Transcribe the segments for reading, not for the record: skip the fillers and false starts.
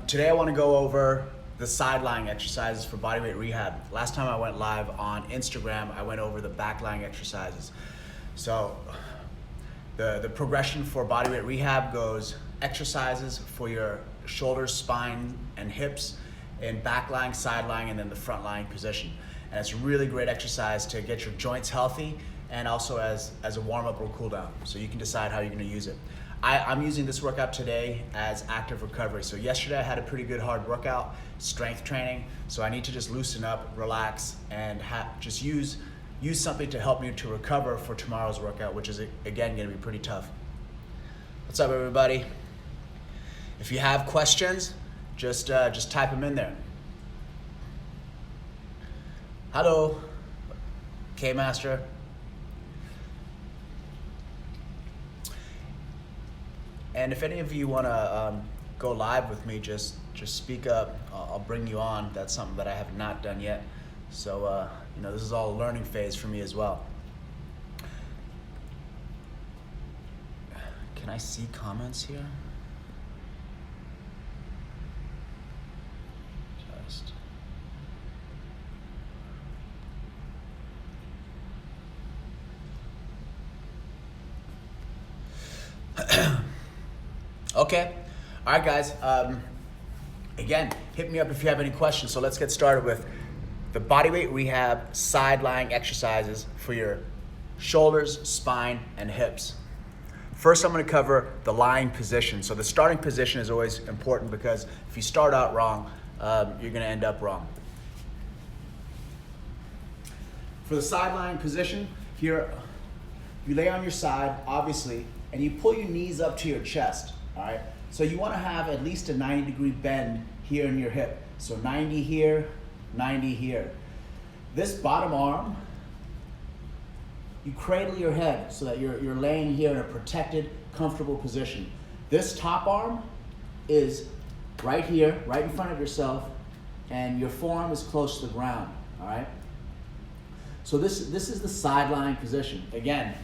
Today I want to go over the side lying exercises for bodyweight rehab. Last time I went live on Instagram, I went over the back lying exercises. So the progression for bodyweight rehab goes exercises for your shoulders, spine, and hips in back lying, side lying, and then the front lying position. And it's a really great exercise to get your joints healthy and also as a warm-up or cool down. So you can decide how you're gonna use it. I'm using this workout today as active recovery. So yesterday I had a pretty good hard workout, strength training. So I need to just loosen up, relax, and just use something to help me to recover for tomorrow's workout, which is again gonna be pretty tough. What's up, everybody? If you have questions, just type them in there. Hello, K-Master. And if any of you want to go live with me, just speak up. I'll bring you on. That's something that I have not done yet. So, this is all a learning phase for me as well. Can I see comments here? Just. Okay, all right guys, again, hit me up if you have any questions. So let's get started with the bodyweight rehab side lying exercises for your shoulders, spine, and hips. First, I'm gonna cover the lying position. So the starting position is always important because if you start out wrong, you're gonna end up wrong. For the side lying position, here, you lay on your side, obviously, and you pull your knees up to your chest. All right, so you want to have at least a 90-degree bend here in your hip. So 90 here, 90 here. This bottom arm, you cradle your head so that you're laying here in a protected, comfortable position. This top arm is right here, right in front of yourself, and your forearm is close to the ground, all right? So this is the side lying position. Again,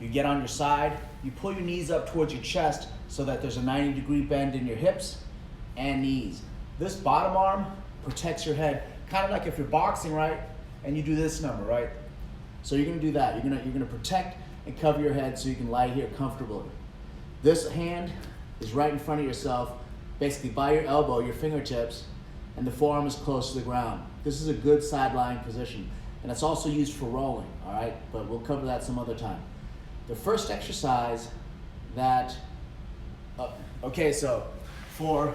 you get on your side, you pull your knees up towards your chest so that there's a 90-degree bend in your hips and knees. This bottom arm protects your head, kind of like if you're boxing, right? And you do this number, right? So you're gonna do that. You're gonna protect and cover your head so you can lie here comfortably. This hand is right in front of yourself, basically by your elbow, your fingertips, and the forearm is close to the ground. This is a good side lying position. And it's also used for rolling, all right? But we'll cover that some other time. The first exercise that, okay, so for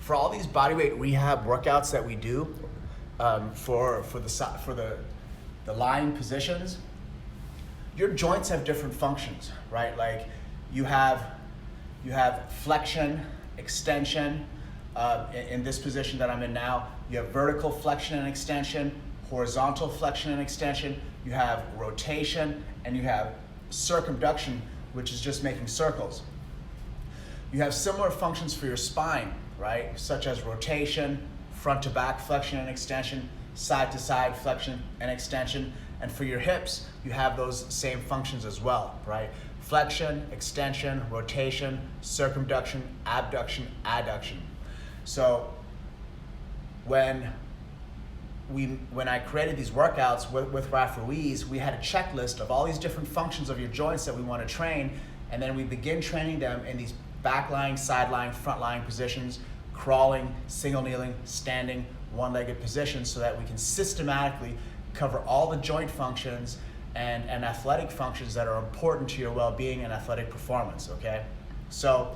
all these bodyweight rehab workouts that we do, for the lying positions, your joints have different functions, right? Like you have flexion, extension. In this position that I'm in now, you have vertical flexion and extension, horizontal flexion and extension. You have rotation, and you have circumduction, which is just making circles. You have similar functions for your spine, right? Such as rotation, front to back flexion and extension, side to side flexion and extension. And for your hips, you have those same functions as well, right? Flexion, extension, rotation, circumduction, abduction, adduction. So when I created these workouts with Raf Ruiz, we had a checklist of all these different functions of your joints that we want to train, and then we begin training them in these back lying, side lying, front lying positions, crawling, single kneeling, standing, one-legged positions, so that we can systematically cover all the joint functions and athletic functions that are important to your well-being and athletic performance, okay? So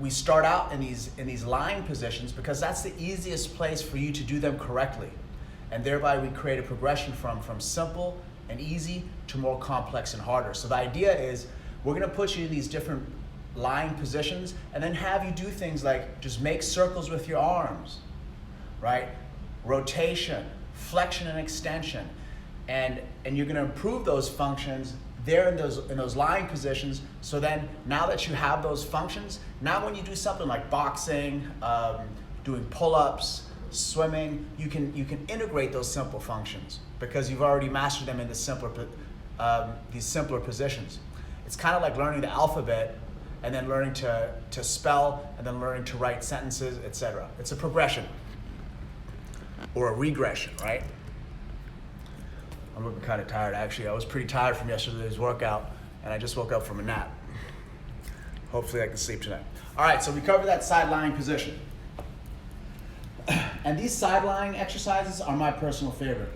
we start out in these lying positions because that's the easiest place for you to do them correctly. And thereby we create a progression from simple and easy to more complex and harder. So the idea is we're gonna put you in these different lying positions and then have you do things like just make circles with your arms, right? Rotation, flexion and extension. And you're gonna improve those functions there in those lying positions. So then now that you have those functions, now when you do something like boxing, doing pull-ups, swimming, you can integrate those simple functions because you've already mastered them in these simpler positions. It's kind of like learning the alphabet and then learning to spell, and then learning to write sentences, etc. It's a progression or a regression, right? I'm looking kind of tired, actually. I was pretty tired from yesterday's workout, and I just woke up from a nap. Hopefully I can sleep tonight. All right, so we covered that side lying position. And these side lying exercises are my personal favorite.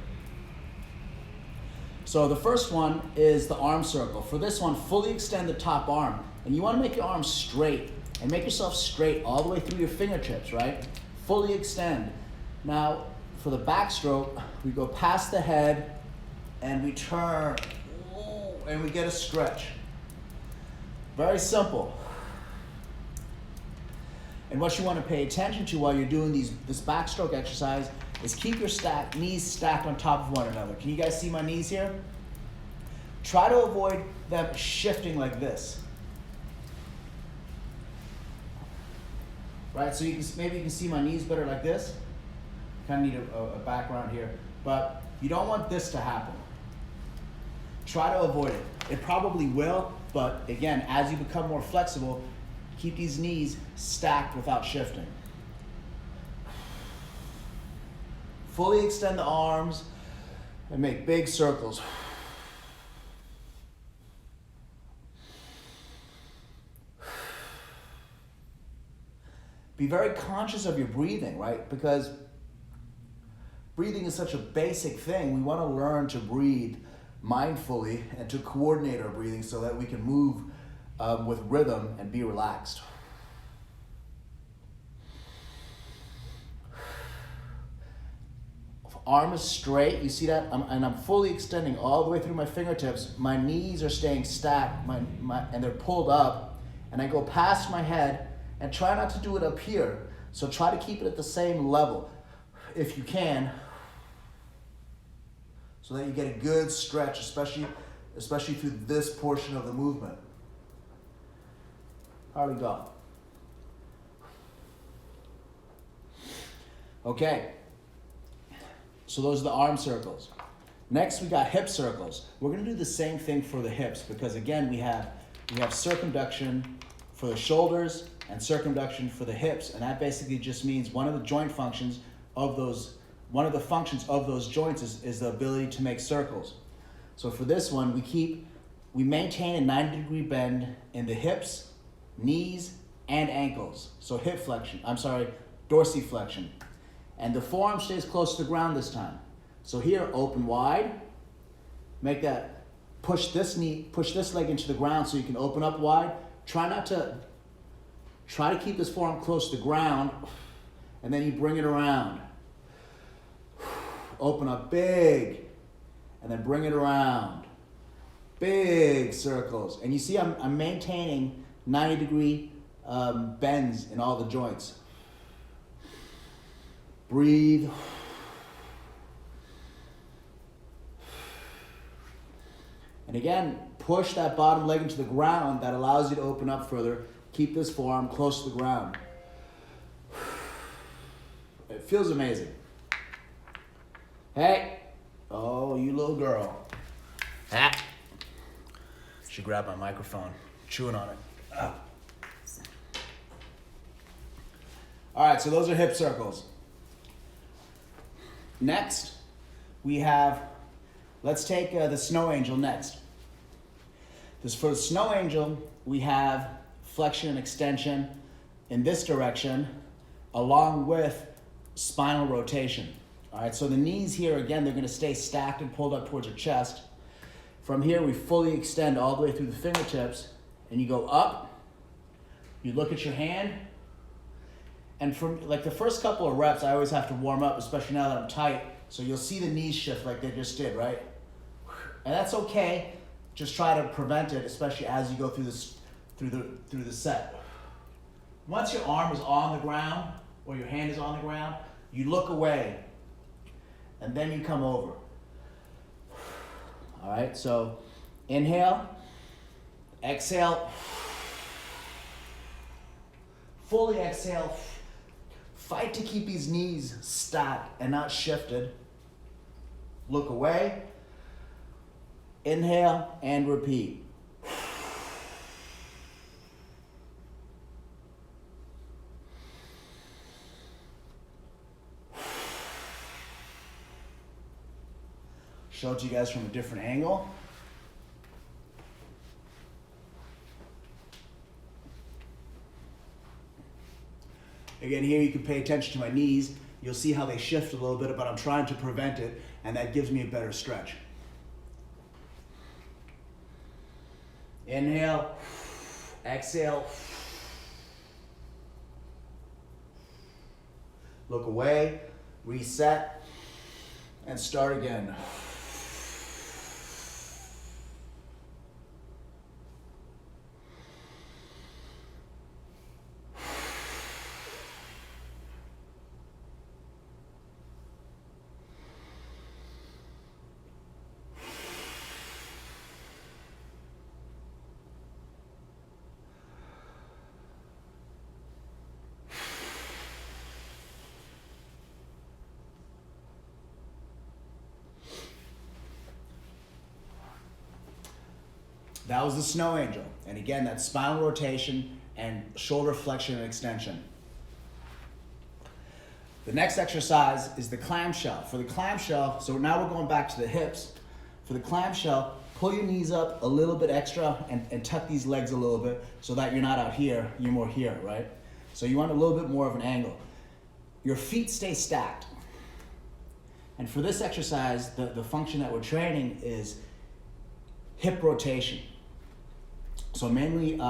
So the first one is the arm circle. For this one, fully extend the top arm. And you want to make your arms straight, and make yourself straight all the way through your fingertips, right? Fully extend. Now, for the backstroke, we go past the head, and we turn, and we get a stretch. Very simple. And what you want to pay attention to while you're doing this backstroke exercise is keep your knees stacked on top of one another. Can you guys see my knees here? Try to avoid them shifting like this. Right, so maybe you can see my knees better like this. Kind of need a background here. But you don't want this to happen. Try to avoid it. It probably will, but again, as you become more flexible, keep these knees stacked without shifting. Fully extend the arms and make big circles. Be very conscious of your breathing, right? Because breathing is such a basic thing. We want to learn to breathe mindfully and to coordinate our breathing so that we can move with rhythm and be relaxed. Arm is straight, you see that? And I'm fully extending all the way through my fingertips. My knees are staying stacked and they're pulled up. And I go past my head and try not to do it up here. So try to keep it at the same level if you can, so that you get a good stretch, especially through this portion of the movement. How do we go? Okay. So those are the arm circles. Next, we got hip circles. We're going to do the same thing for the hips because again, we have circumduction for the shoulders and circumduction for the hips, and that basically just means one of the functions of those joints is the ability to make circles. So for this one, we maintain a 90-degree bend in the hips, knees, and ankles. So dorsiflexion. And the forearm stays close to the ground this time. So here, open wide, push this leg into the ground so you can open up wide. Try to keep this forearm close to the ground, and then you bring it around. Open up big, and then bring it around. Big circles. And you see I'm maintaining 90-degree bends in all the joints. Breathe. And again, push that bottom leg into the ground. That allows you to open up further. Keep this forearm close to the ground. It feels amazing. Hey. Oh, you little girl. Ah. She grabbed my microphone, chewing on it. Oh. All right, so those are hip circles. Next, let's take the snow angel next. For the snow angel, we have flexion and extension in this direction, along with spinal rotation. All right, so the knees here, again, they're gonna stay stacked and pulled up towards your chest. From here, we fully extend all the way through the fingertips, and you go up, you look at your hand, and from like the first couple of reps, I always have to warm up, especially now that I'm tight. So you'll see the knees shift like they just did, right? And that's okay. Just try to prevent it, especially as you go through the set. Once your arm is on the ground or your hand is on the ground, you look away, and then you come over. All right. So inhale, exhale, fully exhale. Fight to keep these knees stacked and not shifted. Look away. Inhale and repeat. show it to you guys from a different angle. Again, here you can pay attention to my knees. You'll see how they shift a little bit, but I'm trying to prevent it, and that gives me a better stretch. Inhale, exhale. Look away, reset, and start again. That was the snow angel. And again, that's spinal rotation and shoulder flexion and extension. The next exercise is the clamshell. For the clamshell, so now we're going back to the hips. For the clamshell, pull your knees up a little bit extra and tuck these legs a little bit so that you're not out here, you're more here, right? So you want a little bit more of an angle. Your feet stay stacked. And for this exercise, the function that we're training is hip rotation. So mainly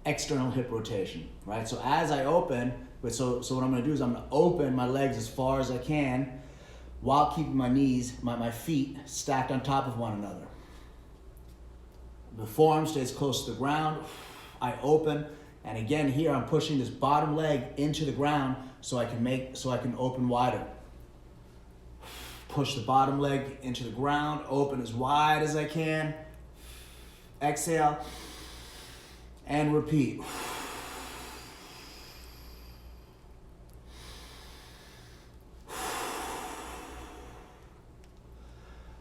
external hip rotation, right? So as I open, so what I'm gonna do is I'm gonna open my legs as far as I can while keeping my knees, my feet stacked on top of one another. The forearm stays close to the ground. I open, and again here I'm pushing this bottom leg into the ground so I can open wider. Push the bottom leg into the ground, open as wide as I can. Exhale, and repeat.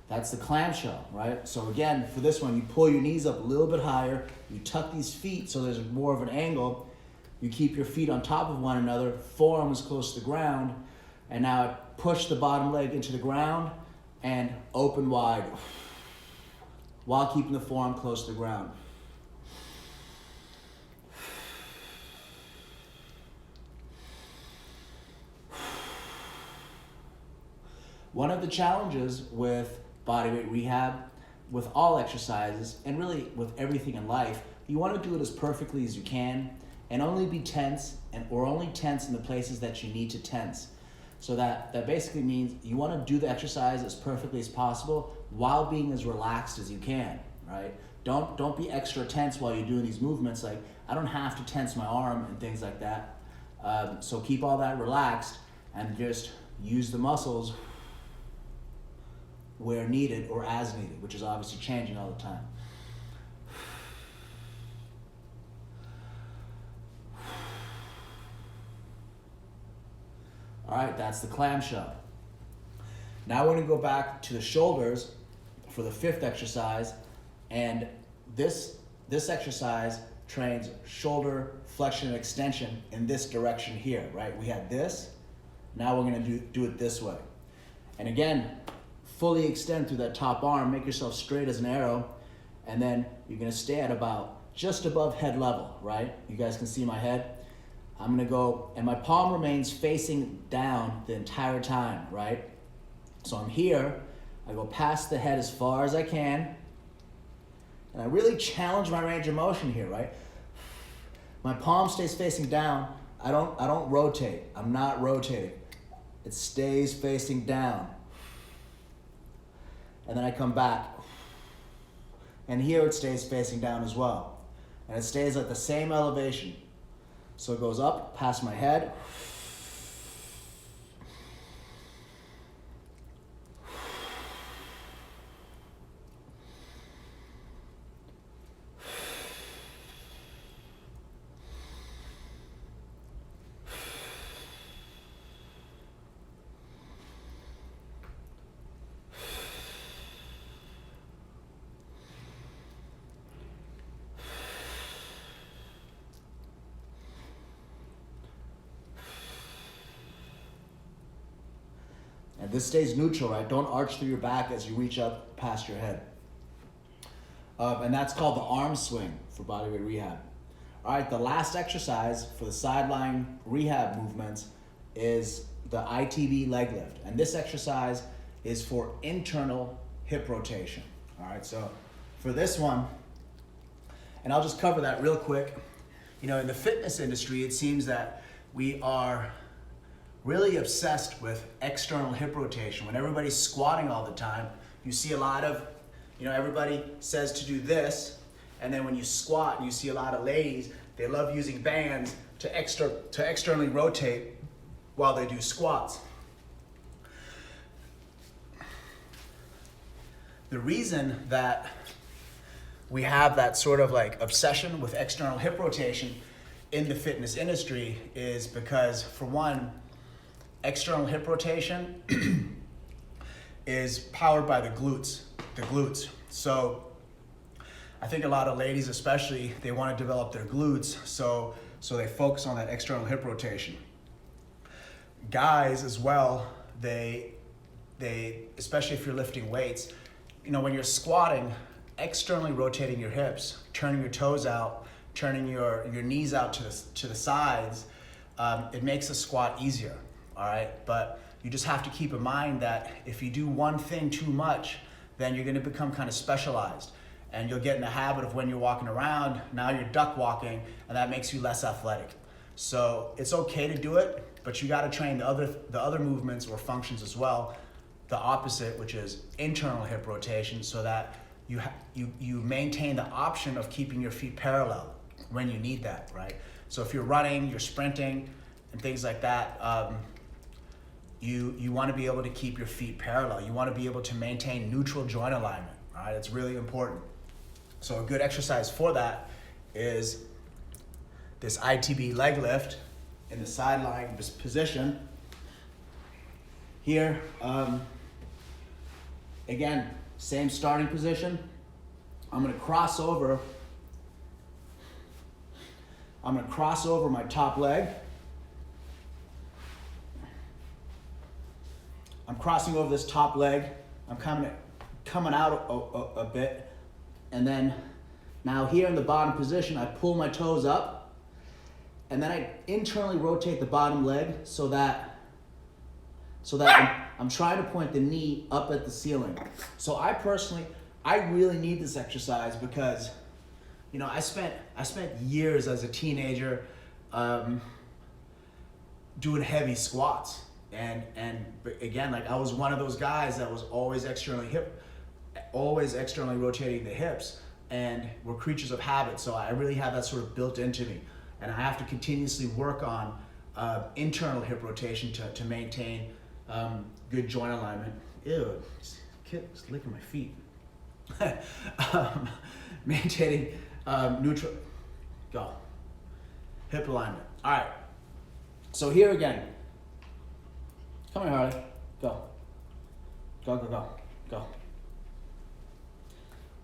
That's the clamshell, right? So again, for this one, you pull your knees up a little bit higher, you tuck these feet so there's more of an angle, you keep your feet on top of one another, forearm is close to the ground, and now push the bottom leg into the ground and open wide while keeping the forearm close to the ground. One of the challenges with bodyweight rehab, with all exercises, and really with everything in life, you want to do it as perfectly as you can and only be tense or only tense in the places that you need to tense. So that basically means you want to do the exercise as perfectly as possible while being as relaxed as you can, right? Don't be extra tense while you're doing these movements. Like, I don't have to tense my arm and things like that. So keep all that relaxed and just use the muscles where needed or as needed, which is obviously changing all the time. All right, that's the clamshell. Now we're gonna go back to the shoulders for the fifth exercise, and this exercise trains shoulder flexion and extension in this direction here, right? We had this, now we're gonna do it this way. And again, fully extend through that top arm, make yourself straight as an arrow, and then you're gonna stay at about just above head level, right? You guys can see my head. I'm gonna go, and my palm remains facing down the entire time, right? So I'm here, I go past the head as far as I can, and I really challenge my range of motion here, right? My palm stays facing down, I don't rotate, I'm not rotating. It stays facing down. And then I come back. And here it stays facing down as well. And it stays at the same elevation. So it goes up past my head. And this stays neutral, right? Don't arch through your back as you reach up past your head. And that's called the arm swing for bodyweight rehab. All right, the last exercise for the sideline rehab movements is the ITB leg lift. And this exercise is for internal hip rotation. All right, so for this one, and I'll just cover that real quick. You know, in the fitness industry, it seems that we are really obsessed with external hip rotation. When everybody's squatting all the time, you see a lot of, you know, everybody says to do this, and then when you squat, you see a lot of ladies, they love using bands to externally rotate while they do squats. The reason that we have that sort of like obsession with external hip rotation in the fitness industry is because, for one, external hip rotation is powered by the glutes. So I think a lot of ladies especially, they want to develop their glutes, so they focus on that external hip rotation. Guys as well, they especially if you're lifting weights, you know, when you're squatting, externally rotating your hips, turning your toes out, turning your knees out to the sides, it makes the squat easier, all right? But you just have to keep in mind that if you do one thing too much, then you're gonna become kind of specialized. And you'll get in the habit of, when you're walking around, now you're duck walking, and that makes you less athletic. So it's okay to do it, but you gotta train the other movements or functions as well, the opposite, which is internal hip rotation, so that you maintain the option of keeping your feet parallel when you need that, right? So if you're running, you're sprinting, and things like that, you wanna be able to keep your feet parallel. You wanna be able to maintain neutral joint alignment, all right? It's really important. So a good exercise for that is this ITB leg lift in the sideline position. Here, again, same starting position. I'm gonna cross over my top leg. I'm crossing over this top leg. I'm coming out a bit. And then now here in the bottom position, I pull my toes up, and then I internally rotate the bottom leg so that I'm trying to point the knee up at the ceiling. So I really need this exercise because, you know, I spent years as a teenager doing heavy squats, and again, like, I was one of those guys that was always externally rotating the hips, and we're creatures of habit. So I really have that sort of built into me, and I have to continuously work on internal hip rotation to maintain good joint alignment. Ew, it's licking my feet. Maintaining neutral, hip alignment. All right, so here again, come here, Harley, go.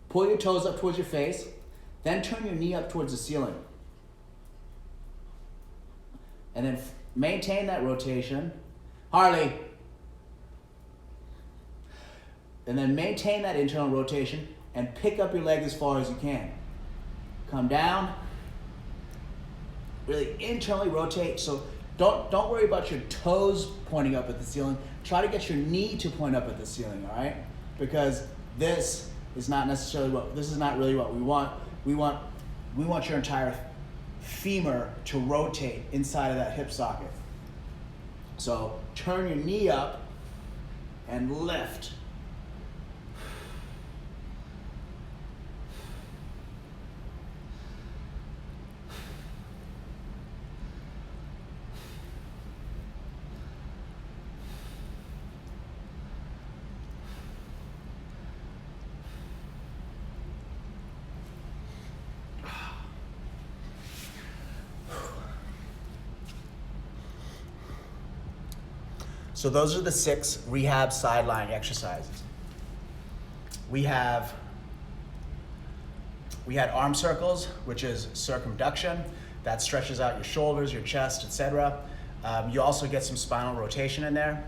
Pull your toes up towards your face, then turn your knee up towards the ceiling. And then maintain that rotation. Harley. And then maintain that internal rotation and pick up your leg as far as you can. Come down. Really internally rotate. So don't worry about your toes pointing up at the ceiling. Try to get your knee to point up at the ceiling, all right? Because this is not really what we want. We want your entire femur to rotate inside of that hip socket. So turn your knee up and lift. So those are the 6 rehab sideline exercises. We had arm circles, which is circumduction. That stretches out your shoulders, your chest, etc. You also get some spinal rotation in there.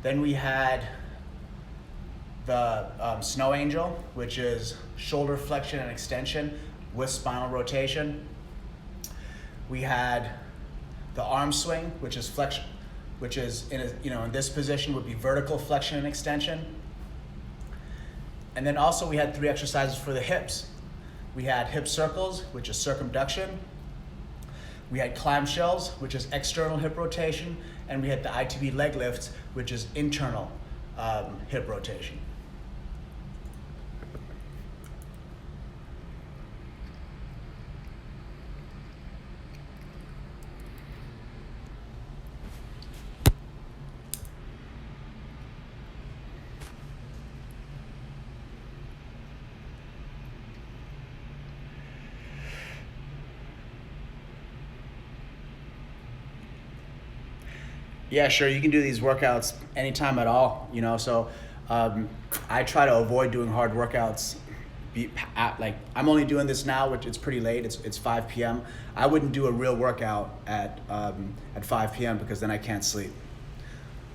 Then we had the snow angel, which is shoulder flexion and extension with spinal rotation. We had the arm swing, which is flexion, which is in this position would be vertical flexion and extension. And then also we had 3 exercises for the hips. We had hip circles, which is circumduction. We had clamshells, which is external hip rotation, and we had the ITB leg lifts, which is internal hip rotation. Yeah, sure. You can do these workouts anytime at all, So I try to avoid doing hard workouts. I'm only doing this now, which it's pretty late. It's 5 p.m. I wouldn't do a real workout at 5 p.m. because then I can't sleep.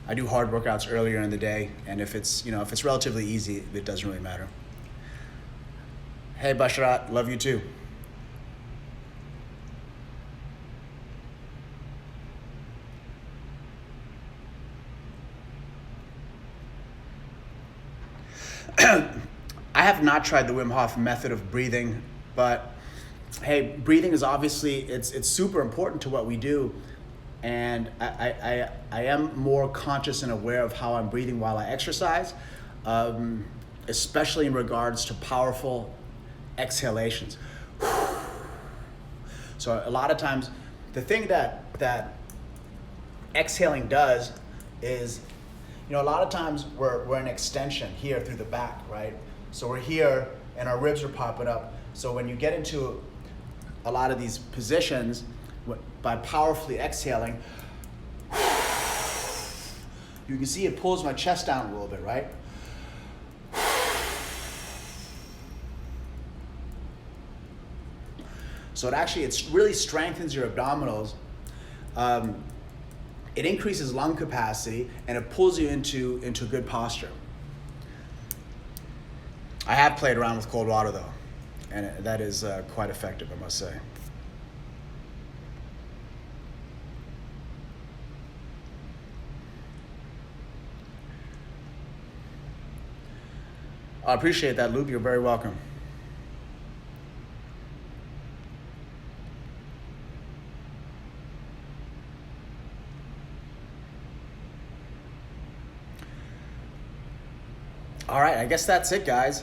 I do hard workouts earlier in the day, and if it's relatively easy, it doesn't really matter. Hey, Basharat, love you too. I have not tried the Wim Hof method of breathing, but hey, breathing is obviously, it's super important to what we do. And I am more conscious and aware of how I'm breathing while I exercise, especially in regards to powerful exhalations. So a lot of times, the thing that exhaling does is, a lot of times we're in extension here through the back, right? So we're here and our ribs are popping up. So when you get into a lot of these positions, by powerfully exhaling, you can see it pulls my chest down a little bit, right? So it really strengthens your abdominals. It increases lung capacity and it pulls you into good posture. I have played around with cold water though, and that is quite effective, I must say. I appreciate that, Luke. You're very welcome. All right, I guess that's it, guys.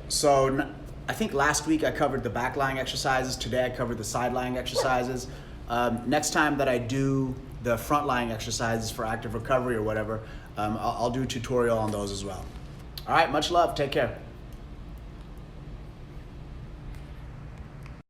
So I think last week I covered the back lying exercises. Today I covered the side lying exercises. Next time that I do the front lying exercises for active recovery or whatever, I'll do a tutorial on those as well. All right, much love. Take care.